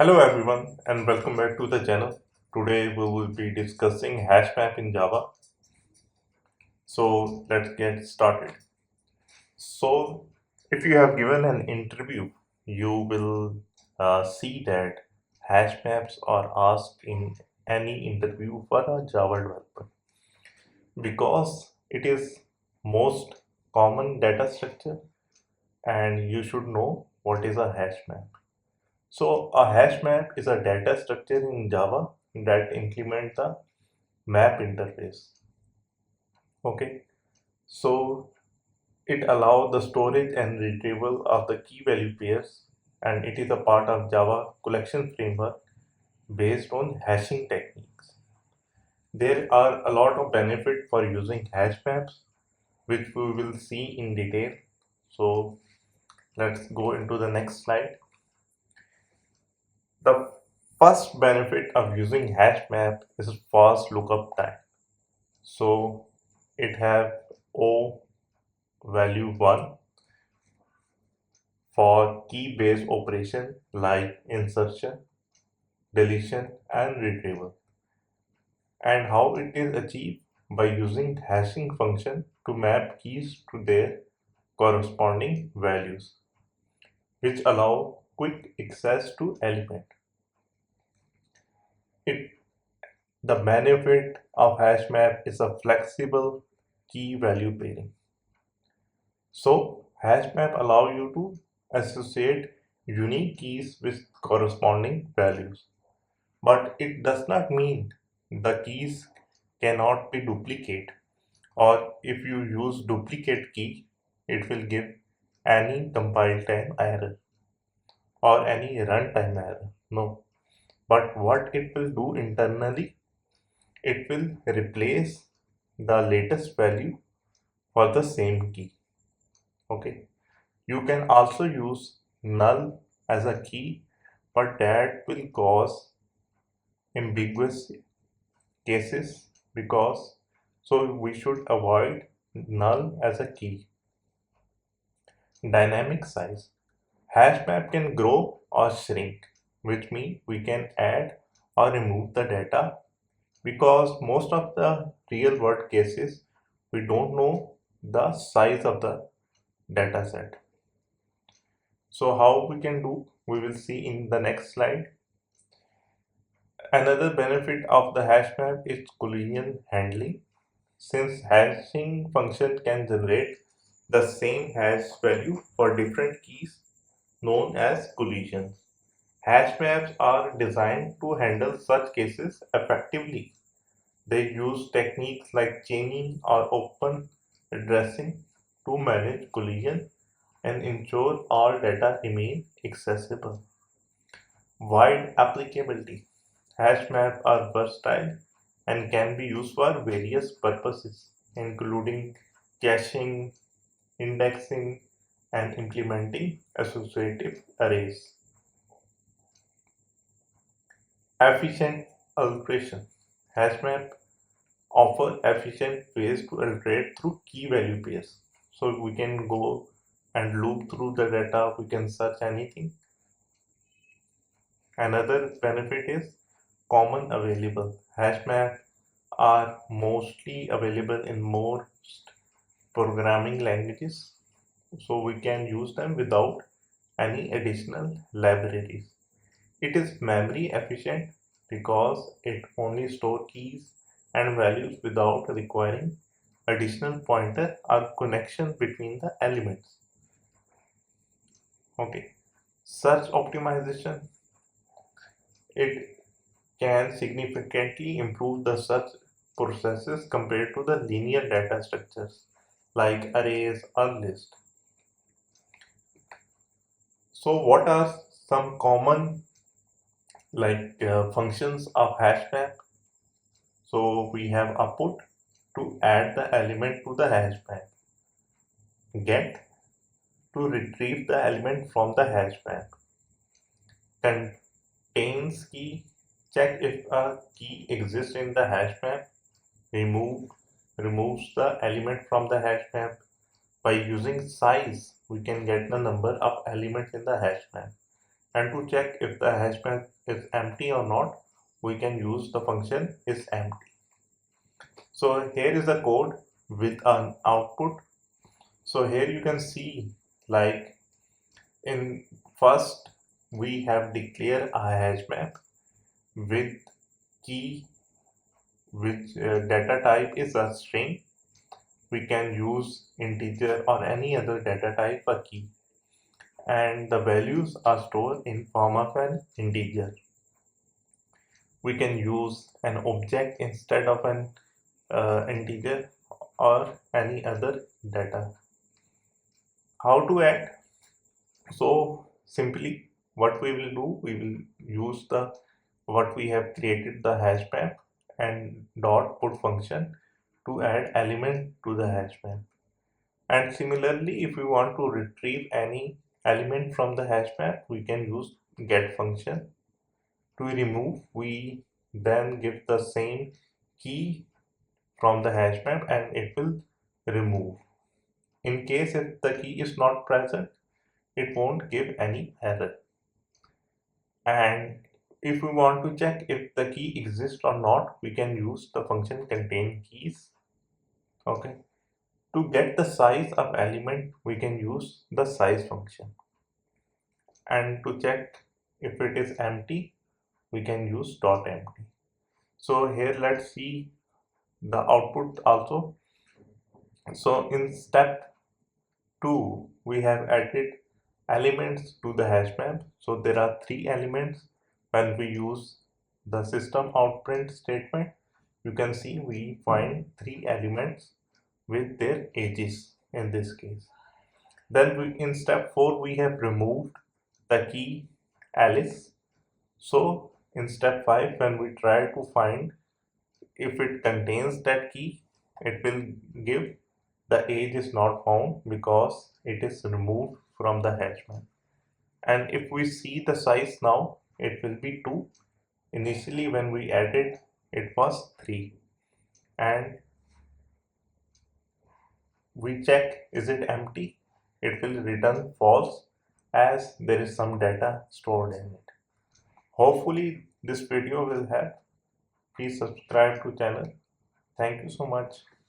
Hello everyone and welcome back to the channel. Today we will be discussing HashMap in Java. So let's get started. So if you have given an interview, you will see that HashMaps are asked in any interview for a Java developer because it is most common data structure and you should know what is a hash map. So a hash map is a data structure in Java that implements the map interface. Okay, so it allows the storage and retrieval of the key value pairs, and it is a part of Java collection framework based on hashing techniques. There are a lot of benefit for using hash maps, which we will see in detail. So let's go into the next slide. The first benefit of using hash map is fast lookup time. So it have O value 1 for key based operation like insertion, deletion and retrieval, and how it is achieved by using hashing function to map keys to their corresponding values, which allow quick access to element. It The benefit of HashMap is a flexible key value pairing. So HashMap allow you to associate unique keys with corresponding values. But it does not mean the keys cannot be duplicate, or if you use duplicate key, it will give any compile time error or any runtime error. No. But what it will do internally, it will replace the latest value for the same key. Okay. You can also use null as a key, but that will cause ambiguous cases because so we should avoid null as a key. Dynamic size. HashMap can grow or shrink, which means we can add or remove the data because most of the real world cases we don't know the size of the data set. So how we can do, we will see in the next slide. Another benefit of the hash map is collision handling. Since hashing function can generate the same hash value for different keys known as collisions. Hash maps are designed to handle such cases effectively. They use techniques like chaining or open addressing to manage collision and ensure all data remain accessible. Wide applicability. Hash maps are versatile and can be used for various purposes, including caching, indexing, and implementing associative arrays. Efficient alteration. HashMap offer efficient ways to iterate through key value pairs. So we can go and loop through the data, we can search anything. Another benefit is common available. HashMap are mostly available in most programming languages, so we can use them without any additional libraries. It is memory efficient because it only stores keys and values without requiring additional pointer or connection between the elements. Okay. Search optimization. It can significantly improve the search processes compared to the linear data structures like arrays or lists. So what are some common functions of HashMap? So we have a put to add the element to the HashMap, get to retrieve the element from the HashMap, contains key, check if a key exists in the HashMap, remove removes the element from the HashMap. By using size, we can get the number of elements in the HashMap. And to check if the hash map is empty or not, we can use the function isEmpty. So here is the code with an output. So here you can see, like, in first we have declared a hash map with key which data type is a string. We can use integer or any other data type a key, and the values are stored in form of an integer. We can use an object instead of an integer or any other data. How to add? So simply what we will do, we will use the what we have created, the hash map, and dot put function to add element to the hash map. And similarly, if we want to retrieve any element from the hash map, we can use get function. To remove, we then give the same key from the hash map and it will remove. In case if the key is not present, it won't give any error. And if we want to check if the key exists or not, we can use the function contain keys. Okay. To get the size of element, we can use the size function. And to check if it is empty, we can use dot empty. So here let's see the output also. So in step 2, we have added elements to the hash map. So there are 3 elements. When we use the system out print statement, you can see we find 3 elements with their ages in this case. Then in step 4, we have removed the key Alice. So in step 5, when we try to find if it contains that key, it will give the age is not found because it is removed from the hash map. And if we see the size now, it will be 2. Initially when we added, it was 3. And we check is it empty, it will return false as there is some data stored in it. Hopefully this video will help. Please subscribe to channel. Thank you so much.